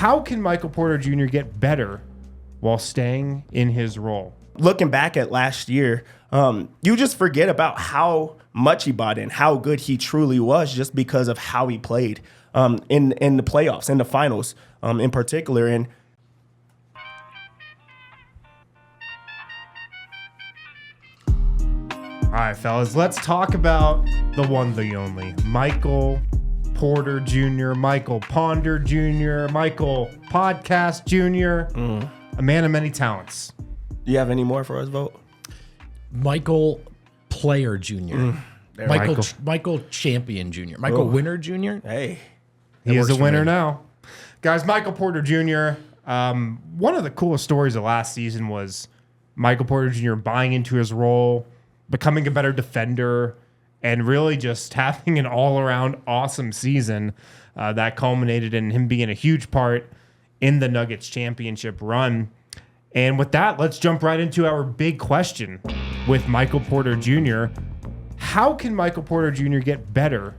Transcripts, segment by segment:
How can Michael Porter Jr. get better while staying in his role? Looking back at last year, you just forget about how much he bought in, how good he truly was just because of how he played in the playoffs, in the finals in particular. And all right, fellas, let's talk about the one, the only, Michael Porter Jr., Michael Ponder Jr., Michael Podcast Jr., a man of many talents. Do you have any more for us, Vote? Michael Player Jr. Michael Champion Jr. Michael Winner Jr. Hey. He is a winner now. Guys, Michael Porter Jr., one of the coolest stories of last season was Michael Porter Jr. buying into his role, becoming a better defender, and really just having an all-around awesome season that culminated in him being a huge part in the Nuggets championship run. And with that, let's jump right into our big question with Michael Porter Jr. How can Michael Porter Jr. get better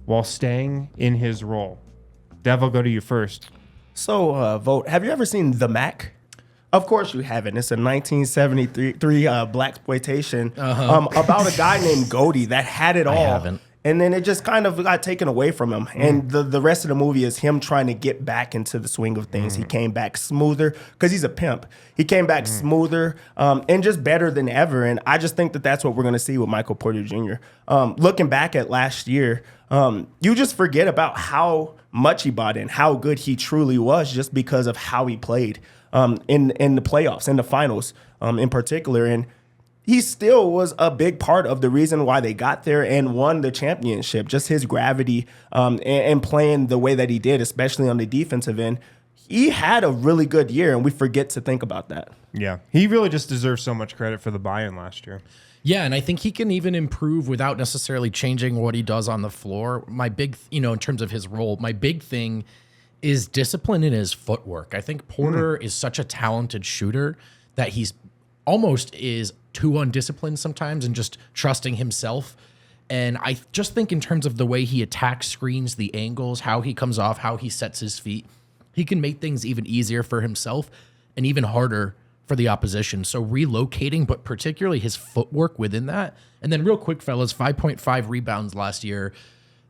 while staying in his role? Dev, I'll go to you first. So, Vote, have you ever seen The Mac? Of course you haven't. It's a 1973 blaxploitation about a guy named Goldie that had it all. I haven't. And then it just kind of got taken away from him. And the rest of the movie is him trying to get back into the swing of things. He came back smoother because he's a pimp. He came back smoother and just better than ever. And I just think that that's what we're going to see with Michael Porter Jr. Looking back at last year, you just forget about how much he bought in, how good he truly was just because of how he played in the playoffs, in the finals in particular. And he still was a big part of the reason why they got there and won the championship. Just his gravity and playing the way that he did, especially on the defensive end. He had a really good year, and we forget to think about that. Yeah, he really just deserves so much credit for the buy-in last year. Yeah, and I think he can even improve without necessarily changing what he does on the floor. My big, in terms of his role, my big thing is discipline in his footwork. I think Porter is such a talented shooter that he's almost is too undisciplined sometimes and just trusting himself. And I just think in terms of the way he attacks screens, the angles, how he comes off, how he sets his feet, he can make things even easier for himself and even harder for the opposition. So relocating, but particularly his footwork within that. And then real quick, fellas, 5.5 rebounds last year.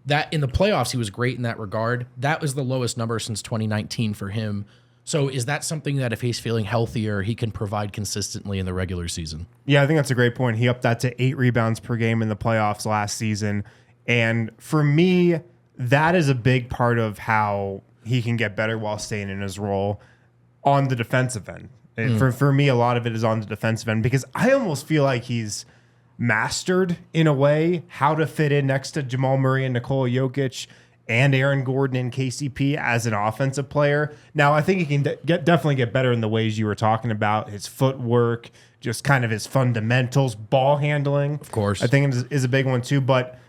That in the playoffs, he was great in that regard. That was the lowest number since 2019 for him. So is that something that if he's feeling healthier, he can provide consistently in the regular season? Yeah, I think that's a great point. He upped that to 8 rebounds per game in the playoffs last season. And for me, that is a big part of how he can get better while staying in his role on the defensive end. For me, a lot of it is on the defensive end because I almost feel like he's mastered, in a way, how to fit in next to Jamal Murray and Nikola Jokic and Aaron Gordon and KCP as an offensive player. Now, I think he can definitely get better in the ways you were talking about, his footwork, just kind of his fundamentals, ball handling. Of course. I think is a big one too. But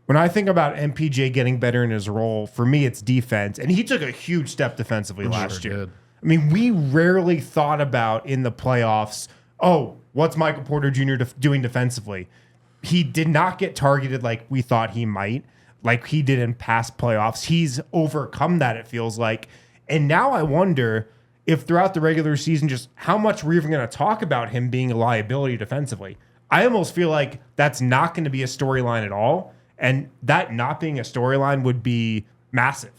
when I think about MPJ getting better in his role, for me, it's defense. And he took a huge step defensively last year. Did. I mean, we rarely thought about in the playoffs, what's Michael Porter Jr. doing defensively? He did not get targeted like we thought he might, like he did in past playoffs. He's overcome that, it feels like. And now I wonder if throughout the regular season, just how much we're even going to talk about him being a liability defensively. I almost feel like that's not going to be a storyline at all. And that not being a storyline would be massive.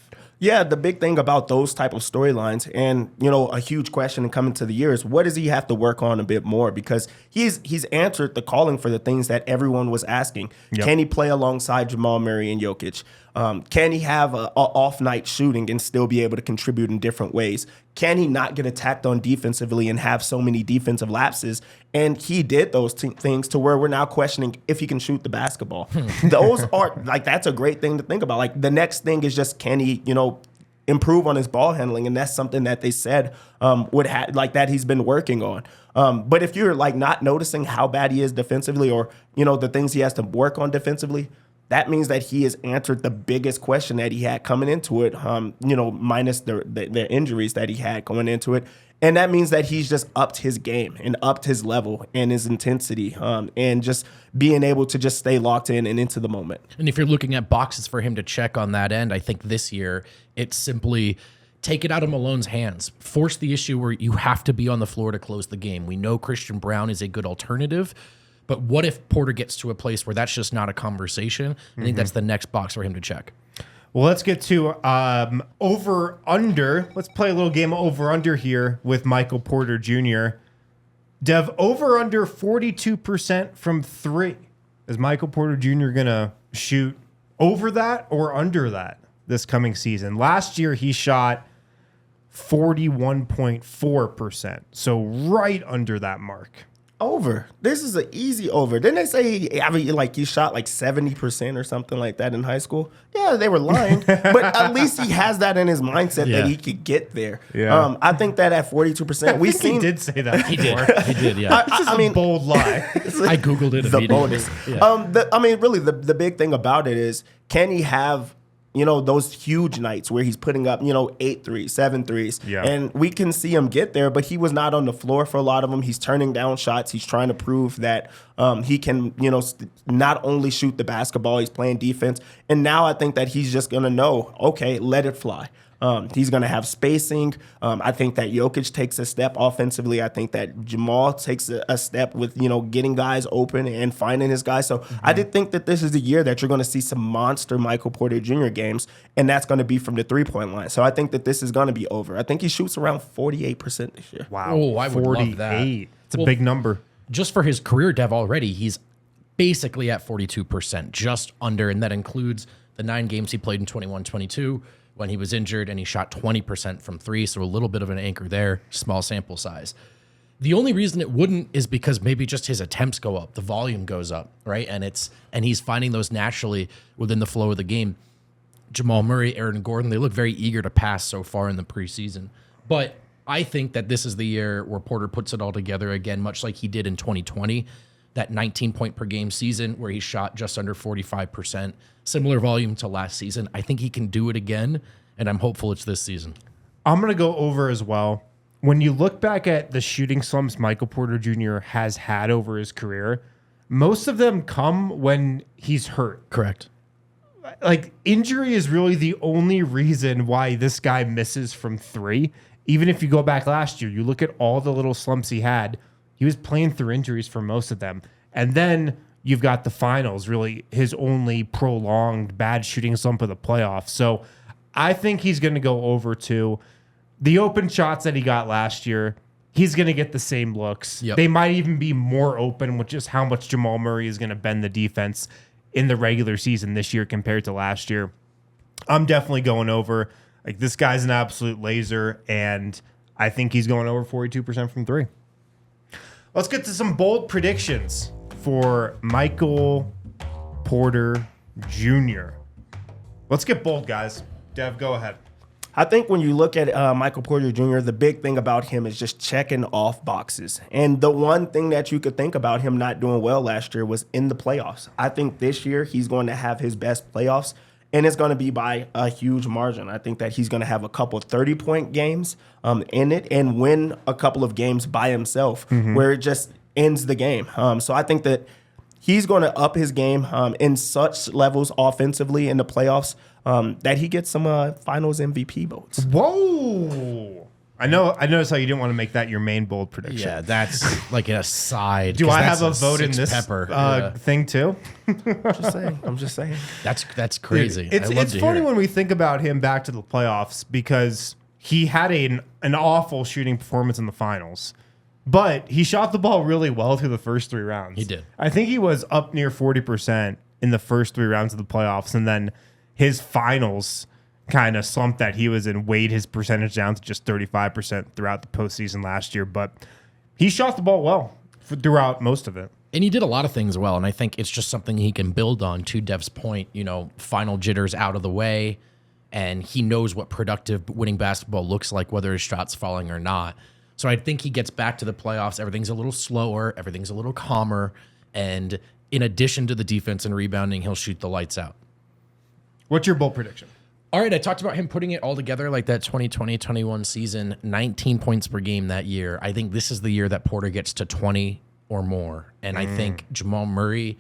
Yeah, the big thing about those type of storylines and, a huge question coming to the year is what does he have to work on a bit more? Because he's answered the calling for the things that everyone was asking. Yep. Can he play alongside Jamal Murray and Jokic? Can he have an off night shooting and still be able to contribute in different ways? Can he not get attacked on defensively and have so many defensive lapses? And he did those things to where we're now questioning if he can shoot the basketball. Those are that's a great thing to think about. Like the next thing is just can he, improve on his ball handling, and that's something that they said that he's been working on. But if you're not noticing how bad he is defensively, or the things he has to work on defensively, that means that he has answered the biggest question that he had coming into it. Minus the injuries that he had going into it. And that means that he's just upped his game and upped his level and his intensity and just being able to just stay locked in and into the moment. And if you're looking at boxes for him to check on that end, I think this year it's simply take it out of Malone's hands. Force the issue where you have to be on the floor to close the game. We know Christian Brown is a good alternative, but what if Porter gets to a place where that's just not a conversation? I think that's the next box for him to check. Well, let's get to over-under. Let's play a little game of over-under here with Michael Porter Jr. Dev, over-under 42% from 3. Is Michael Porter Jr. going to shoot over that or under that this coming season? Last year, he shot 41.4%, so right under that mark. Over. This is an easy over. Didn't they say he shot like 70% or something like that in high school? Yeah, they were lying, but at least he has that in his mindset that he could get there. Yeah. I think that at 42%, He did say that. He did. He did, yeah. This is a bold lie. I Googled it the immediately. bonus. Yeah. Really, the big thing about it is, can he have those huge nights where he's putting up 8 threes, 7 threes, and we can see him get there, but he was not on the floor for a lot of them. He's turning down shots. He's trying to prove that he can not only shoot the basketball, he's playing defense, and now I think that he's just gonna know, okay, let it fly. He's going to have spacing. I think that Jokic takes a step offensively. I think that Jamal takes a step with, getting guys open and finding his guys. So I did think that this is the year that you're going to see some monster Michael Porter Jr. games, and that's going to be from the three-point line. So I think that this is going to be over. I think he shoots around 48% this year. Wow. Oh, I would love that. It's a big number. Just for his career, Dev, already, he's basically at 42%, just under, and that includes the 9 games he played in 21-22, when he was injured, and he shot 20% from 3, so a little bit of an anchor there, small sample size. The only reason it wouldn't is because maybe just his attempts go up, the volume goes up, right? And he's finding those naturally within the flow of the game. Jamal Murray, Aaron Gordon, they look very eager to pass so far in the preseason. But I think that this is the year where Porter puts it all together again, much like he did in 2020, that 19-point-per-game season where he shot just under 45%. Similar volume to last season. I think he can do it again, and I'm hopeful it's this season. I'm going to go over as well. When you look back at the shooting slumps Michael Porter Jr. has had over his career, most of them come when he's hurt. Correct. Like, injury is really the only reason why this guy misses from 3. Even if you go back last year, you look at all the little slumps he had, he was playing through injuries for most of them. And then you've got the finals, really his only prolonged bad shooting slump of the playoffs. So I think he's going to go over to the open shots that he got last year. He's going to get the same looks. Yep. They might even be more open with just how much Jamal Murray is going to bend the defense in the regular season this year compared to last year. I'm definitely going over. Like, this guy's an absolute laser, and I think he's going over 42% from 3. Let's get to some bold predictions for Michael Porter Jr. Let's get bold, guys. Dev, go ahead. I think when you look at Michael Porter Jr., the big thing about him is just checking off boxes. And the one thing that you could think about him not doing well last year was in the playoffs. I think this year he's going to have his best playoffs, and it's going to be by a huge margin. I think that he's going to have a couple 30-point games in it and win a couple of games by himself where it just ends the game. So I think that he's going to up his game in such levels offensively in the playoffs that he gets some finals MVP votes. Whoa. I noticed how you didn't want to make that your main bold prediction. Yeah, that's like an aside. Do I have a vote in this thing too? I'm just saying. That's crazy. It's funny when we think about him back to the playoffs because he had an awful shooting performance in the finals, but he shot the ball really well through the first 3 rounds. He did. I think he was up near 40% in the first 3 rounds of the playoffs, and then his finals kind of slump that he was in weighed his percentage down to just 35% throughout the postseason last year. But he shot the ball well throughout most of it. And he did a lot of things well, and I think it's just something he can build on. To Dev's point, final jitters out of the way, and he knows what productive winning basketball looks like, whether his shot's falling or not. So I think he gets back to the playoffs. Everything's a little slower. Everything's a little calmer. And in addition to the defense and rebounding, he'll shoot the lights out. What's your bold prediction? All right, I talked about him putting it all together like that 2020-21 season, 19 points per game that year. I think this is the year that Porter gets to 20 or more. And I think Jamal Murray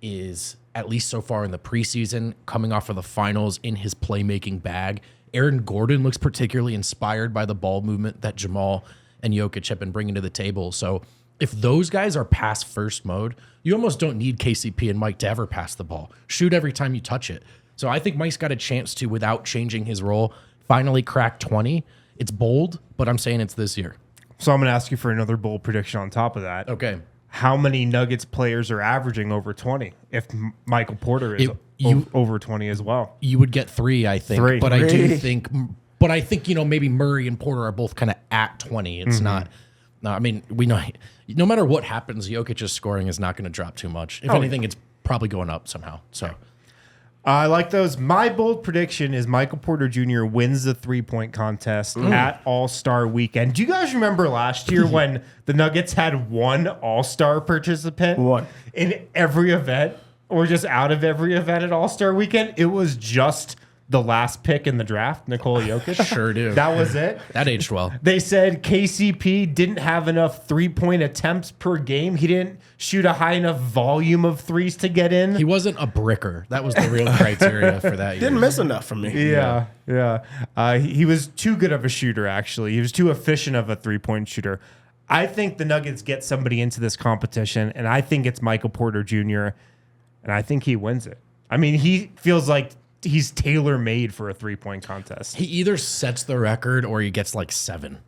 is, at least so far in the preseason, coming off of the finals in his playmaking bag. Aaron Gordon looks particularly inspired by the ball movement that Jamal and Jokic have been bringing to the table. So if those guys are pass first mode, you almost don't need KCP and Mike to ever pass the ball. Shoot every time you touch it. So I think Mike's got a chance to, without changing his role, finally crack 20. It's bold, but I'm saying it's this year. So I'm going to ask you for another bold prediction on top of that. Okay. How many Nuggets players are averaging over 20 if Michael Porter is over 20 as well? You would get 3, I think. 3. But I do think, maybe Murray and Porter are both kind of at 20. It's not. No, I mean, we know no matter what happens, Jokic's scoring is not going to drop too much. If anything, it's probably going up somehow. So. I like those. My bold prediction is Michael Porter Jr. wins the 3-point contest at All-Star Weekend. Do you guys remember last year when the Nuggets had one All-Star participant in every event, or just out of every event at All-Star Weekend? It was just the last pick in the draft, Nikola Jokic. Sure do. That was it. That aged well. They said KCP didn't have enough 3-point attempts per game. He didn't shoot a high enough volume of threes to get in. He wasn't a bricker. That was the real criteria for that year. Didn't miss enough from me. Yeah. He was too good of a shooter, actually. He was too efficient of a 3-point shooter. I think the Nuggets get somebody into this competition, and I think it's Michael Porter Jr., and I think he wins it. I mean, he feels like he's tailor-made for a 3-point contest. He either sets the record or he gets like 7.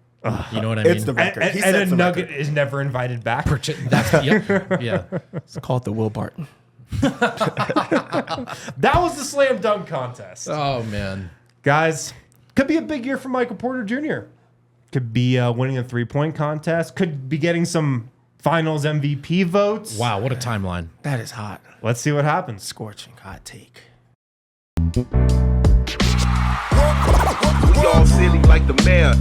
You know what I mean? It's the record. And a Nugget is never invited back. Yeah. It's called the Will Barton. That was the slam dunk contest. Oh, man. Guys, could be a big year for Michael Porter Jr. Could be winning a 3-point contest. Could be getting some finals MVP votes. Wow, what a timeline. That is hot. Let's see what happens. Scorching hot take. We all silly like the mayor.